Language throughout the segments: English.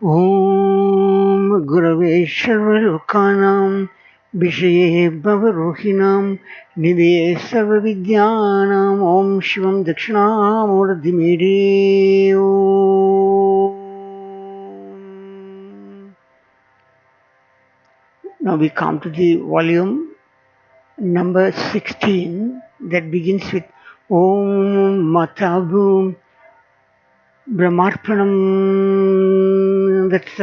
ॐ गुरवे सर्वलोकानां विषये भवरोहिणां निधये सर्वविद्यानां ॐ शिवं दक्षिणामूर्तिमीडे Now we come to the volume number 16 that begins with Om Matabu Brahmarpanam. That's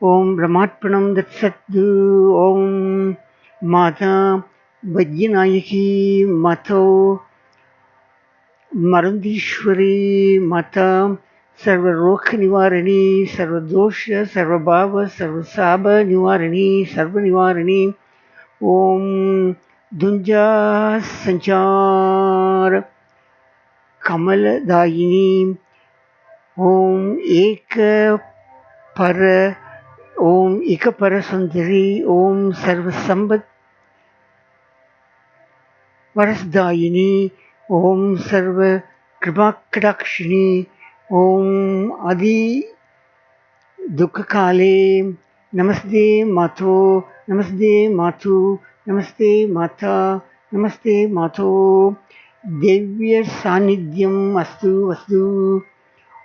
Om Brahmatpanam Datsatdu Om Mata Vajjanayaki Mato Marundishwari Mata Sarvarokha Nivarani Sarvadosha Sarvabhava Sarvasabha Nivarani Sarva Nivarani Om Dunja Sanchar Kamaladayini Om Eka Para Om Ikapara Sundari Om Sarvasambat Varasdayini Om Sarva Kripakadakshini Om Adi Dukkakale Namaste Mato Namaste Matu Namaste Mata Namaste Mato Devya Sanidhyam Astu Vastu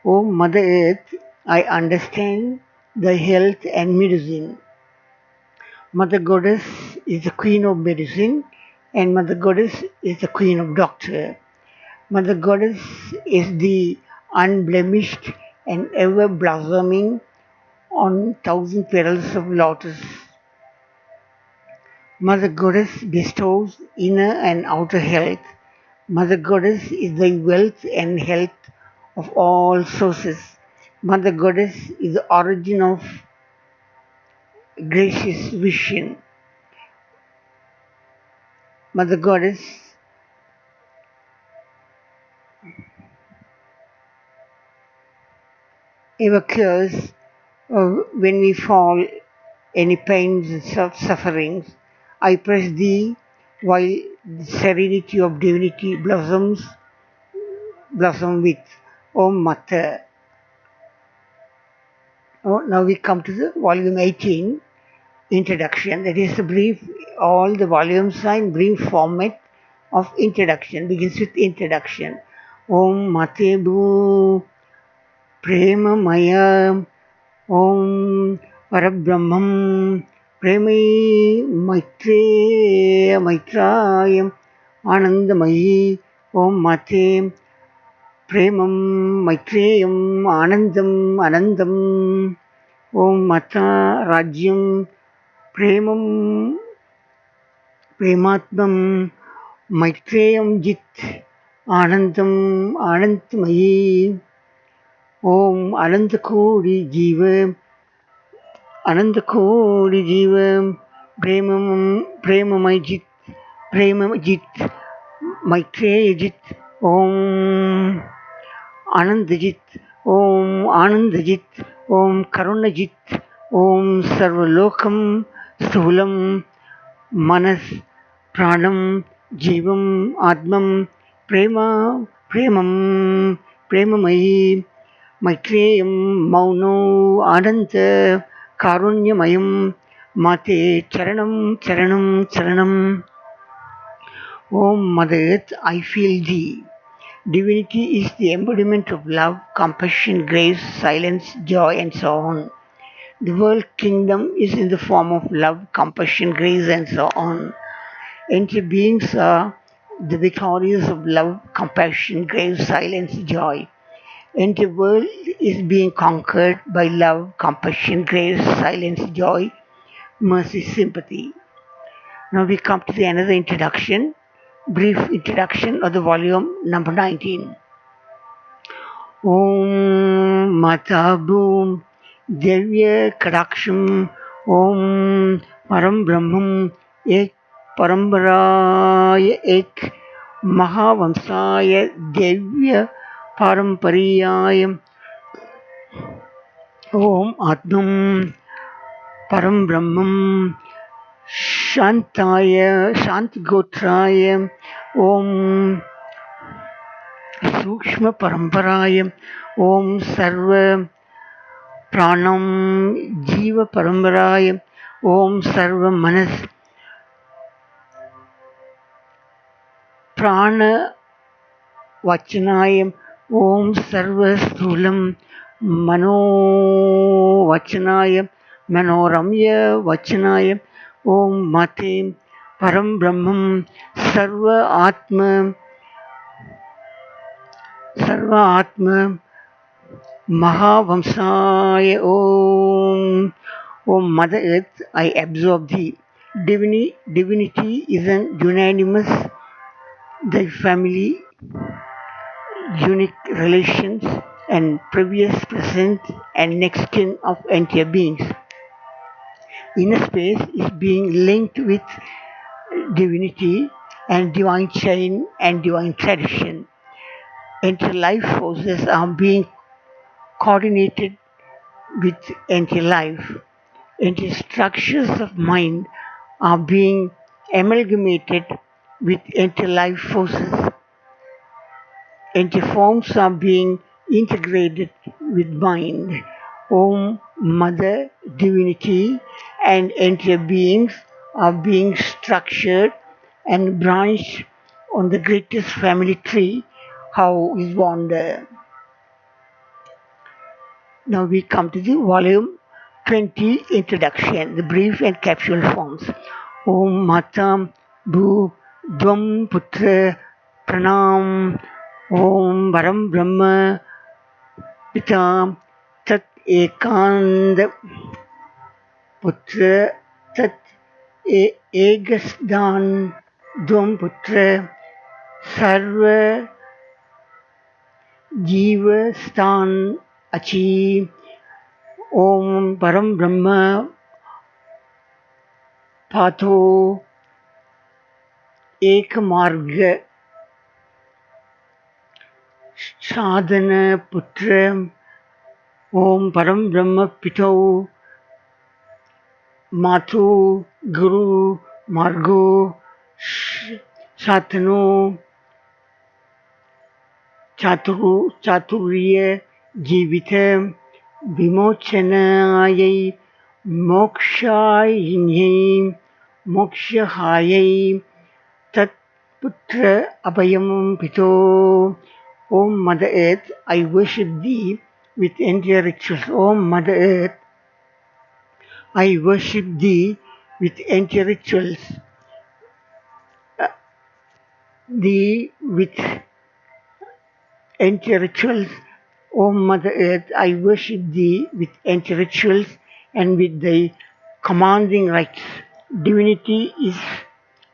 Om Mother Earth, I understand the health and medicine. Mother Goddess is the queen of medicine and Mother Goddess is the queen of doctor. Mother Goddess is the unblemished and ever blossoming on thousand petals of lotus. Mother Goddess bestows inner and outer health. Mother Goddess is the wealth and health of all sources. Mother Goddess is the origin of gracious vision. Mother Goddess ever cures when we fall any pains and sufferings. I press thee while the serenity of divinity blossom with O Mother. Now we come to the volume 18, introduction. That is the brief, all the volumes are in brief format of introduction, begins with introduction. Om Mate Bhu Prema Maya Om Parabrahmam Premi Maitreya Maitrayam Anandamayi Om Mate Premam Maitreyam Anandam Anandam Om Mata Rajyam Premam Prematmam Maitreyam Jit Anandam Anantamayi Om Anandakodi Jiva Anandakodi Jiva Premamajit Premajit Maitreyajit Om Anandajit Om Anandajit Om Karunajit Om Sarvalokam Sthulam Manas Pranam Jivam Atmam Premam Premamayi Maitreyam Mauno Ananta Karunyamayam Mate Charanam Charanam Charanam Om Mother Earth, I feel thee. Divinity is the embodiment of love, compassion, grace, silence, joy, and so on. The world kingdom is in the form of love, compassion, grace, and so on. Entire beings are the victorious of love, compassion, grace, silence, joy. Entire world is being conquered by love, compassion, grace, silence, joy, mercy, sympathy. Now we come to the another introduction, brief introduction of the volume number 19. Om Mata Boom Devya Kadaksham Om Param Brahmam Ek Paramparaya Ek Mahavamsaya Devya Parampariyaya Om Atmam Param Brahmam Shantaya Shantigotraya Om Sukshma Paramparaaya Om Sarva Pranam Jiva Paramparaya Om Sarva Manas Prana Vachanayam Om Sarva Sthulam Mano Vachanayam Manoramya Vachanayam Om Mate Param Brahmam Sarva Atma Mahavamsaya Om. O Mother Earth, I absorb thee. Divinity is an unanimous, the family, unique relations, and previous, present, and next kin of entire beings. Inner space is being linked with divinity and divine chain and divine tradition. Entire life forces are being coordinated with entire life. Entire structures of mind are being amalgamated with entire life forces. Entire forms are being integrated with mind. Om, Mother, Divinity, and entire beings are being structured and branched on the greatest family tree. How is wonder? Now we come to the volume 20 introduction, the brief and capsule forms. Om Matam Bhu Dvam Putra Pranam Om Varam Brahma Pitam Tat Ekand Putra Tat Egasdan Dvam Putra Sarva Jiva Stan Achi Om Param Brahma Patho Ek Marg Sadhana Putra Om Param Brahma Pito Mathu Guru Margo Satano Chaturya Jivita Vimochanayai Mokshayinhai Mokshahayai Tat Putra Abhayam Pito. Om Mother Earth, I worship thee with entire rituals. Om Mother Earth, I worship thee with entire rituals. Thee with entire rituals. O Mother Earth, I worship thee with entire rituals and with thy commanding rites. Divinity is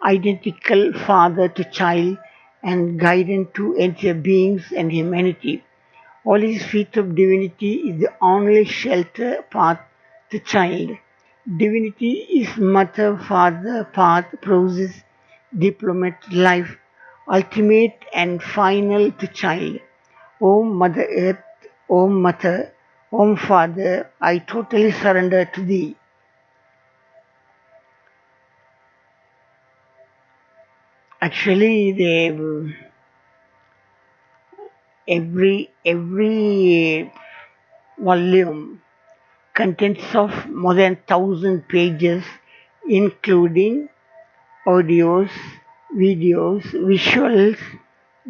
identical father to child and guidance to entire beings and humanity. Holy feet of divinity is the only shelter path to child. Divinity is mother, father, path, process, diplomat, life, ultimate and final to child. Om Mother Earth, Om Mother, Om Father, I totally surrender to thee. Actually, every volume contains of more than 1,000 pages, including audios, videos, visuals,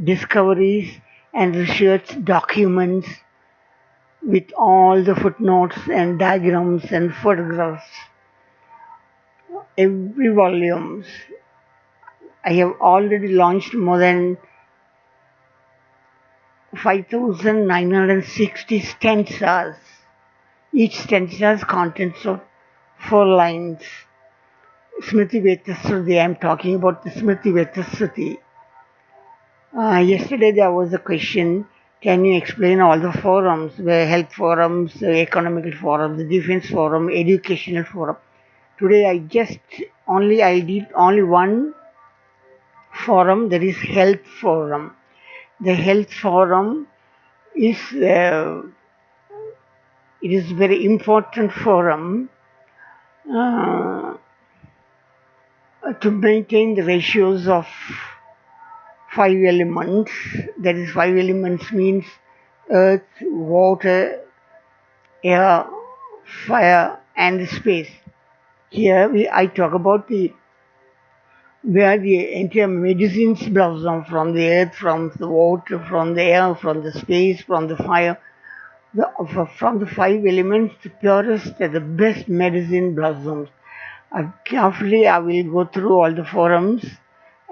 discoveries, and research documents with all the footnotes and diagrams and photographs. Every volumes I have already launched more than 5,960 stanzas. Each stanza contains of 4 lines. Smiruthi Veathas Sruthi, I am talking about the Smiruthi Veathas Sruthi. Yesterday there was a question, can you explain all the forums, the health forums, the economical forum, the defense forum, educational forum. Today I did only one forum, that is health forum. The health forum is it is very important forum to maintain the ratios of 5 elements. That is 5 elements means earth, water, air, fire, and space. Here I talk about the where the entire medicines blossom from the earth, from the water, from the air, from the space, from the fire. From the five elements, the purest and the best medicine blossoms. Carefully, I will go through all the forums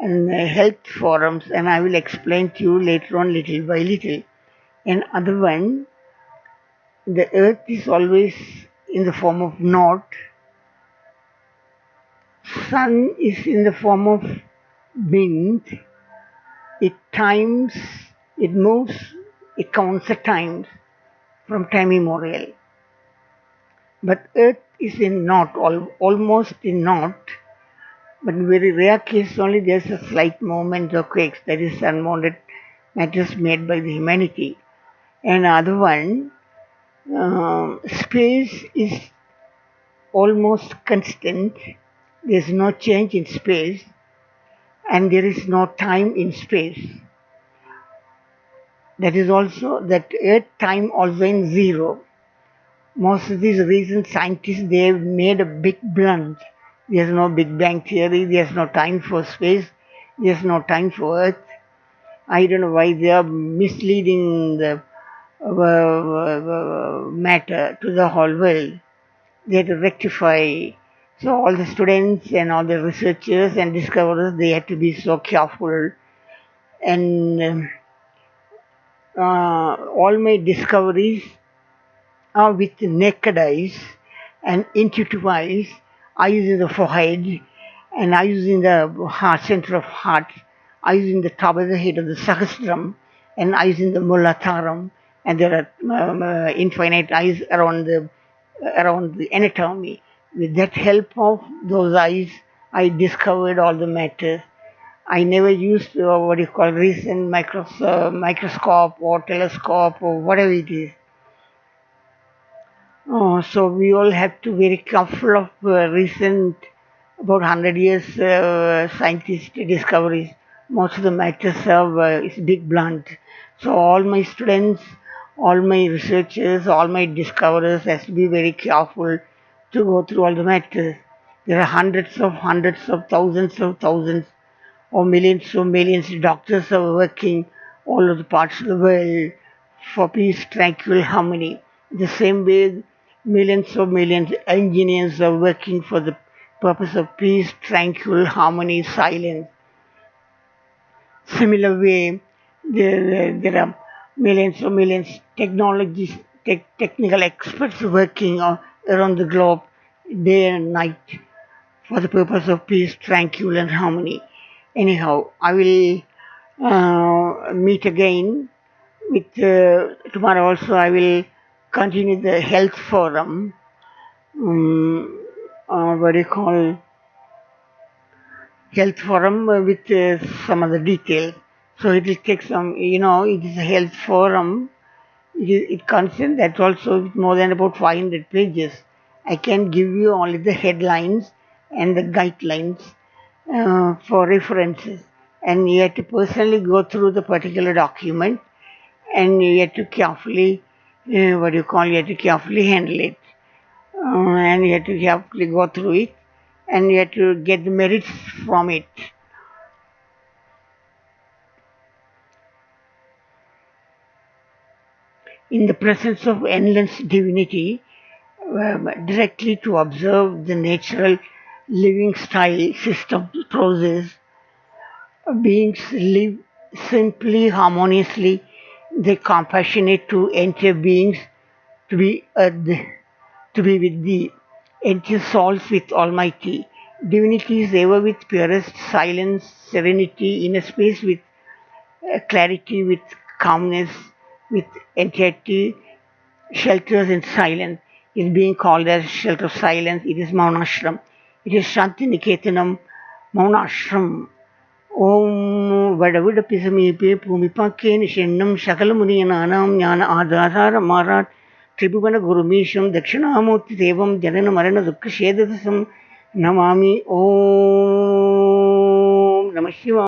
and health forums, and I will explain to you later on, little by little. And other one, the earth is always in the form of knot. Sun is in the form of wind. It times, it moves, it counts the times from time immemorial. But earth is in knot, almost in knot. But in very rare case only there's a slight movement or quakes, that is unwanted matters made by the humanity. And other one, space is almost constant. There's no change in space, and there is no time in space. That is also that Earth time also in zero. Most of these reasons scientists they've made a big blunt. There's no Big Bang theory. There's no time for space. There's no time for Earth. I don't know why they are misleading the matter to the whole world. They had to rectify. So all the students and all the researchers and discoverers they had to be so careful. And all my discoveries are with naked eyes and intuitive eyes. I use the forehead and I use in the heart center of heart. I use in the top of the head of the sahasram and I use in the muladharam, and there are infinite eyes around the anatomy. With that help of those eyes, I discovered all the matters. I never used what you call recent microscope or telescope or whatever it is. So we all have to very careful of recent about 100 years scientist discoveries. Most of the matters have is big blunt. So all my students, all my researchers, all my discoverers has to be very careful to go through all the matters. There are hundreds of thousands or millions of doctors are working all over the parts of the world for peace, tranquil harmony. The same way, millions of millions engineers are working for the purpose of peace, tranquil harmony, silence. Similar way, there are millions of millions technologists, technical experts working around the globe day and night for the purpose of peace, tranquil and harmony. Anyhow, I will meet again with tomorrow also I will continue the health forum. What do you call health forum with some other details. So it will take some, it is a health forum. It contains that also with more than about 500 pages. I can give you only the headlines and the guidelines for references. And you have to personally go through the particular document and you have to carefully, you have to carefully handle it. And you have to carefully go through it and you have to get the merits from it. In the presence of endless divinity, directly to observe the natural living style system process, beings live simply, harmoniously, they compassionate to entire beings to be to be with thee, entire souls with Almighty. Divinity is ever with purest silence, serenity, inner space with clarity, with calmness, with entirety, shelters in silence. Is being called as shelter of silence. It is Maunashram. It is Shanti Niketanam Maunashram. Om Vadavudappi Sameepe Bhumipakke Nishannam Sakalamuniyanaanam Jnana Adhara Marat Tribhuvana Gurumisham Dakshinamurti Devam Janana Marana Dukkha Shedasam Namami Om Namah Shivaya.